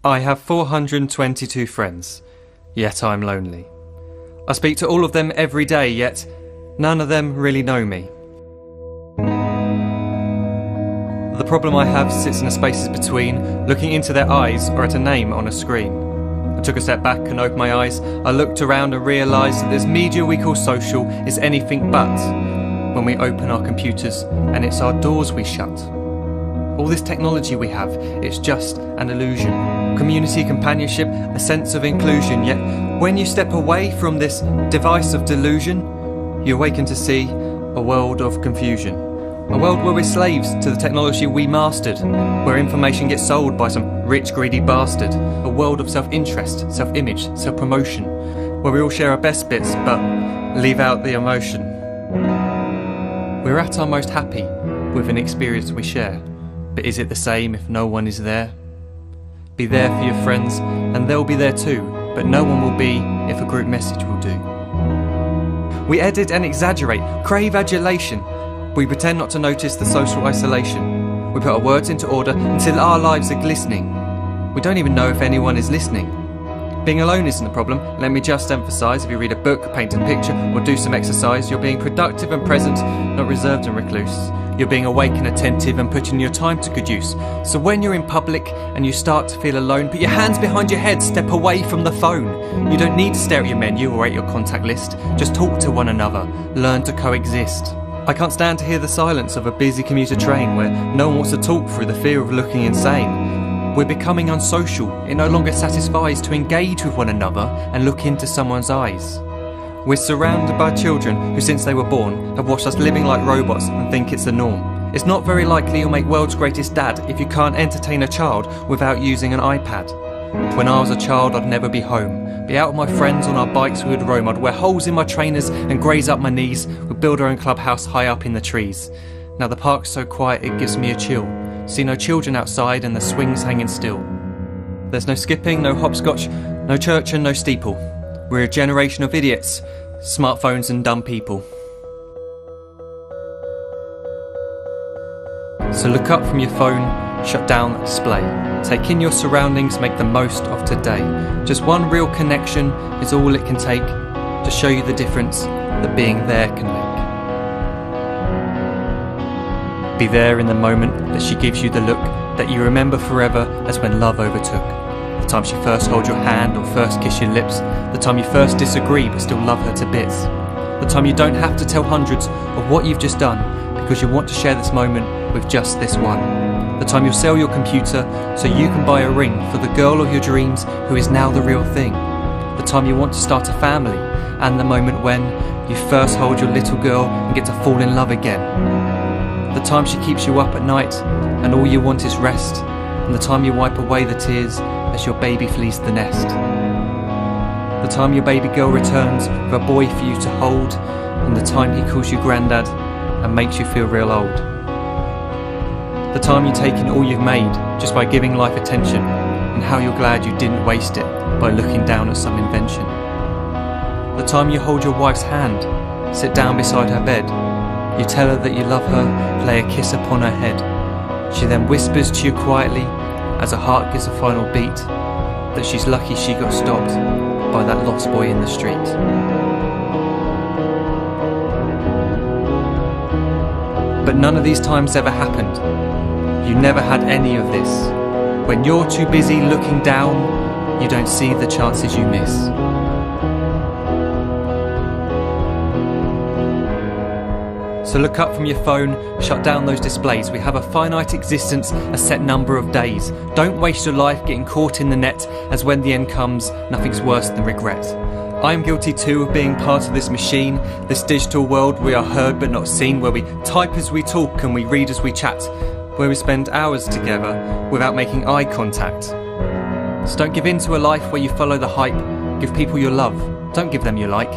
I have 422 friends, yet I'm lonely. I speak to all of them every day, yet none of them really know me. The problem I have sits in the spaces between looking into their eyes or at a name on a screen. I took a step back and opened my eyes. I looked around and realised that this media we call social is anything but when we open our computers and it's our doors we shut. All this technology we have, it's just an illusion. Community, companionship, a sense of inclusion. Yet when you step away from this device of delusion, you awaken to see a world of confusion. A world where we're slaves to the technology we mastered, where information gets sold by some rich, greedy bastard. A world of self-interest, self-image, self-promotion, where we all share our best bits but leave out the emotion. We're at our most happy with an experience we share. But is it the same if no one is there? Be there for your friends, and they'll be there too, but no one will be if a group message will do. We edit and exaggerate, crave adulation. We pretend not to notice the social isolation. We put our words into order until our lives are glistening. We don't even know if anyone is listening. Being alone isn't the problem. Let me just emphasise, if you read a book, paint a picture, or do some exercise, you're being productive and present, not reserved and recluse. You're being awake and attentive and putting your time to good use. So when you're in public and you start to feel alone, put your hands behind your head, step away from the phone. You don't need to stare at your menu or at your contact list. Just talk to one another. Learn to coexist. I can't stand to hear the silence of a busy commuter train where no one wants to talk through the fear of looking insane. We're becoming unsocial. It no longer satisfies to engage with one another and look into someone's eyes. We're surrounded by children who, since they were born, have watched us living like robots and think it's the norm. It's not very likely you'll make world's greatest dad if you can't entertain a child without using an iPad. When I was a child, I'd never be home. Be out with my friends on our bikes, we would roam. I'd wear holes in my trainers and graze up my knees. We'd build our own clubhouse high up in the trees. Now the park's so quiet it gives me a chill. See no children outside and the swings hanging still. There's no skipping, no hopscotch, no church and no steeple. We're a generation of idiots, smartphones and dumb people. So look up from your phone, shut down the display. Take in your surroundings, make the most of today. Just one real connection is all it can take to show you the difference that being there can make. Be there in the moment that she gives you the look that you remember forever as when love overtook. The time she first holds your hand or first kiss your lips. The time you first disagree but still love her to bits. The time you don't have to tell hundreds of what you've just done because you want to share this moment with just this one. The time you'll sell your computer so you can buy a ring for the girl of your dreams who is now the real thing. The time you want to start a family, and the moment when you first hold your little girl and get to fall in love again. The time she keeps you up at night and all you want is rest, and the time you wipe away the tears as your baby flees the nest. The time your baby girl returns with a boy for you to hold, and the time he calls you granddad and makes you feel real old. The time you take in all you've made just by giving life attention, and how you're glad you didn't waste it by looking down at some invention. The time you hold your wife's hand, sit down beside her bed, you tell her that you love her, lay a kiss upon her head. She then whispers to you quietly, as her heart gives a final beat, that she's lucky she got stopped by that lost boy in the street. But none of these times ever happened. You never had any of this. When you're too busy looking down, you don't see the chances you miss. So look up from your phone, shut down those displays. We have a finite existence, a set number of days. Don't waste your life getting caught in the net, as when the end comes, nothing's worse than regret. I am guilty too of being part of this machine, this digital world we are heard but not seen, where we type as we talk and we read as we chat, where we spend hours together without making eye contact. So don't give in to a life where you follow the hype. Give people your love, don't give them your like.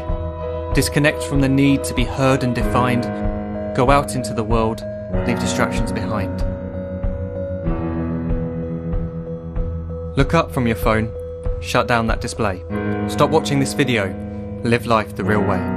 Disconnect from the need to be heard and defined. Go out into the world, leave distractions behind. Look up from your phone, shut down that display. Stop watching this video, live life the real way.